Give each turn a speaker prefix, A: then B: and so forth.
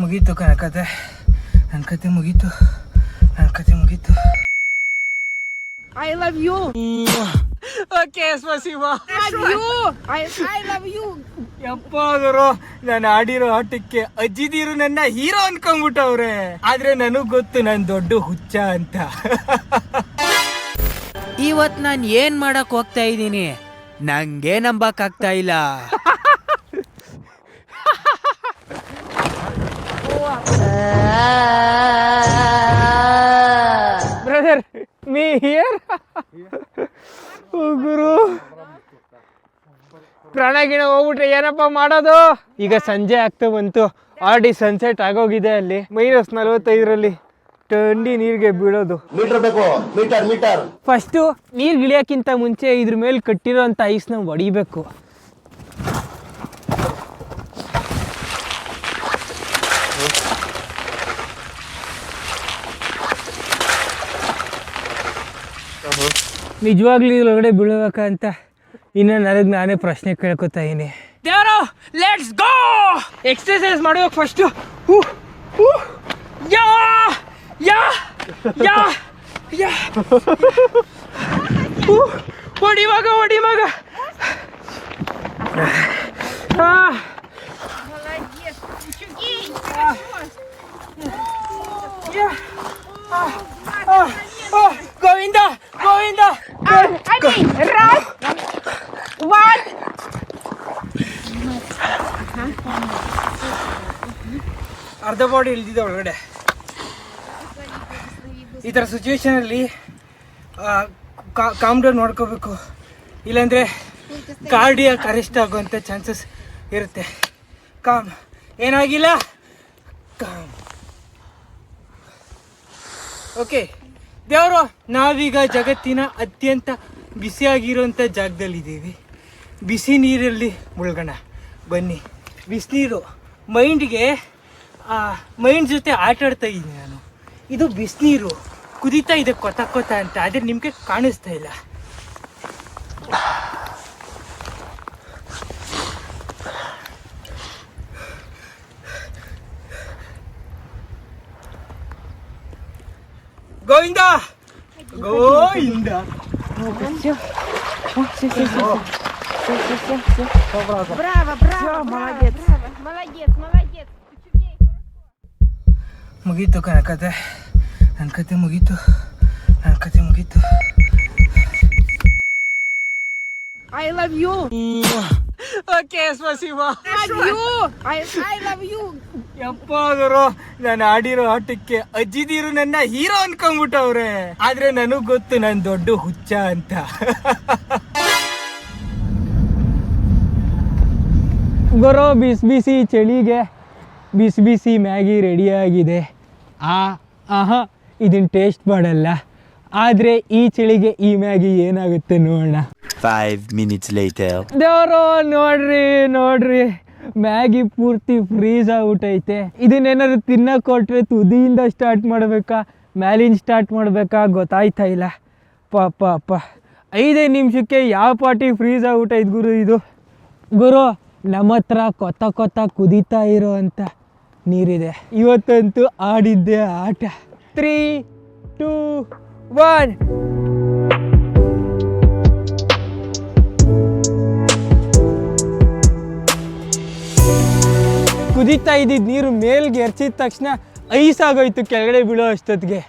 A: ಮುಗೀತು ಕತೆ, ನನ್ನ ಕತೆ ಮುಗೀತು, ನನ್ನ ಕತೆ ಮುಗೀತು.
B: I love you.
A: ಓಕೆ ಸ್ಪಸಿವಾ.
B: I love you. I love you.
A: ಯಪ್ಪಾದರು ನಾನು ಆಡಿರೋ ಆಟಕ್ಕೆ ಅಜ್ಜಿದೀರು ನನ್ನ ಹೀರೋ ಅನ್ಕೊಂಡ್ಬಿಟ್ಟವ್ರೆ. ಆದ್ರೆ ನನಗ್ ಗೊತ್ತು ನಾನು ದೊಡ್ಡ ಹುಚ್ಚ ಅಂತ.
C: ಇವತ್ ನಾನು ಏನ್ ಮಾಡಕ್ ಹೋಗ್ತಾ ಇದ್ದೀನಿ ನಂಗೆ ನಂಬಕ್ ಆಗ್ತಾ ಇಲ್ಲ.
A: Brother me here. ಗುರು ಪ್ರಾಣಗಿಣ ಹೋಗ್ಬಿಟ್ರೆ ಏನಪ್ಪ ಮಾಡೋದು? ಈಗ ಸಂಜೆ ಆಗ್ತಾ ಬಂತು, ಆಲ್ರೆಡಿ ಸನ್ಸೆಟ್ ಆಗೋಗಿದೆ. ಅಲ್ಲಿ -45ರಲ್ಲಿ ಟಂಡಿ ನೀರಿಗೆ ಬೀಳೋದು.
D: ಮೀಟರ್ ಬೇಕು, ಮೀಟರ್.
A: ಫಸ್ಟು ನೀರು ಇಳಿಯೋಕ್ಕಿಂತ ಮುಂಚೆ ಇದ್ರ ಮೇಲೆ ಕಟ್ಟಿರೋಂಥ ಐಸ್ನ ಹೊಡಿಬೇಕು. ನಿಜವಾಗ್ಲೂ ಇದ್ರೊಳಗಡೆ ಬೀಳಬೇಕಂತ ಇನ್ನು ನನಗೆ ನಾನೇ ಪ್ರಶ್ನೆ ಕೇಳ್ಕೊತಾ ಇದೀನಿ. ದೇವರು ಲೆಟ್ಸ್ ಗೋ. ಎಕ್ಸರ್ಸೈಸ್ ಮಾಡ್ಬೇಕು ಫಸ್ಟು. ಯಾ ಯಾ ಯಾ ಯಾ ಹೊಡಿ ಮಗ. ಗೋವಿಂದ
B: Right. What?
A: ಅರ್ಧ ಬಾಡಿ ಇಳಿದಿದೆ ಒಳಗಡೆ. ಈ ಥರ ಸಿಚುವೇಶನಲ್ಲಿ ಕಾಮ್ ಡೌನ್ ಮಾಡ್ಕೋಬೇಕು, ಇಲ್ಲಾಂದರೆ ಕಾರ್ಡಿಯಾಕ್ ಅರೆಸ್ಟ್ ಆಗುವಂಥ ಚಾನ್ಸಸ್ ಇರುತ್ತೆ. ಕಾಮ್, ಏನಾಗಿಲ್ಲ, ಕಾಮ್. ಓಕೆ ದೇವರು, ನಾವೀಗ ಜಗತ್ತಿನ ಅತ್ಯಂತ ಬಿಸಿಯಾಗಿರೋಂಥ ಜಾಗದಲ್ಲಿದ್ದೀವಿ. ಬಿಸಿ ನೀರಲ್ಲಿ ಮುಳುಗೋಣ ಬನ್ನಿ. ಬಿಸಿನೀರು ಮೈಂಡ್ ಜೊತೆ ಆಟ ಆಡ್ತಾ ಇದ್ದೀನಿ ನಾನು. ಇದು ಬಿಸಿನೀರು ಕುದೀತಾ ಇದೆ ಕೊತ ಅಂತ, ಆದರೆ ನಿಮಗೆ ಕಾಣಿಸ್ತಾ ಇಲ್ಲ. ಗೋವಿಂದ.
B: Браво. Молодец.
A: ಮುಗೀತು ಕತೆ, ನನ್ನ ಕತೆ ಮುಗೀತು.
B: I love you.
A: ಓಕೆ ಸ್ಪಸಿವಾ.
B: I love you.
A: ಯಪ್ಪಾದರು ನಾನು ಆಡಿರೋ ಆಟಕ್ಕೆ ಅಜ್ಜಿದೀರು ನನ್ನ ಹೀರೋ ಅನ್ಕೊಂಡ್ಬಿಟ್ಟವ್ರೆ. ಆದ್ರೆ ನನಗ್ ಗೊತ್ತು ನಾನು ದೊಡ್ಡ ಹುಚ್ಚ ಅಂತ. ಗುರು ಬಿಸಿ ಚಳಿಗೆ ಬಿಸಿ ಮ್ಯಾಗಿ ರೆಡಿಯಾಗಿದೆ. ಇದನ್ನ ಟೇಸ್ಟ್ ಮಾಡಲ್ಲ, ಆದರೆ ಈ ಚಳಿಗೆ ಈ ಮ್ಯಾಗಿ ಏನಾಗುತ್ತೆ ನೋಡೋಣ.
D: 5 minutes later.
A: ದೇವರು ನೋಡ್ರಿ ಮ್ಯಾಗಿ ಪೂರ್ತಿ ಫ್ರೀಸ್ ಆಗ್ಬಿಟ್ಟೈತೆ. ಇದನ್ನೇನಾದ್ರು ತಿನ್ನಕ್ಕೆ ಕೊಟ್ರೆ ತುದಿಯಿಂದ ಸ್ಟಾರ್ಟ್ ಮಾಡಬೇಕಾ ಮ್ಯಾಲಿಂದ ಸ್ಟಾರ್ಟ್ ಮಾಡಬೇಕಾ ಗೊತ್ತಾಯ್ತಾ ಇಲ್ಲ. ಪಾಪ 5 ನಿಮಿಷಕ್ಕೆ ಯಾವ ಪಾಟಿ ಫ್ರೀಸ್ ಆಗ್ಬಿಟ್ಟೈತೆ ಗುರು. ನಮ್ಮ ಹತ್ರ ಕೊತ್ತ ಕುದೀತಾ ಇರೋ ಅಂಥ ನೀರಿದೆ. ಇವತ್ತಂತೂ ಆಡಿದ್ದೆ ಆಟ. 3, 2, 1. ಕುದೀತಾ ಇದ್ದಿದ್ದು ನೀರು ಮೇಲ್ಗೆ ಎರ್ಚಿದ ತಕ್ಷಣ ಐಸ್ ಆಗೋಯ್ತು ಕೆಳಗಡೆ ಬೀಳೋ ಅಷ್ಟೊತ್ತಿಗೆ.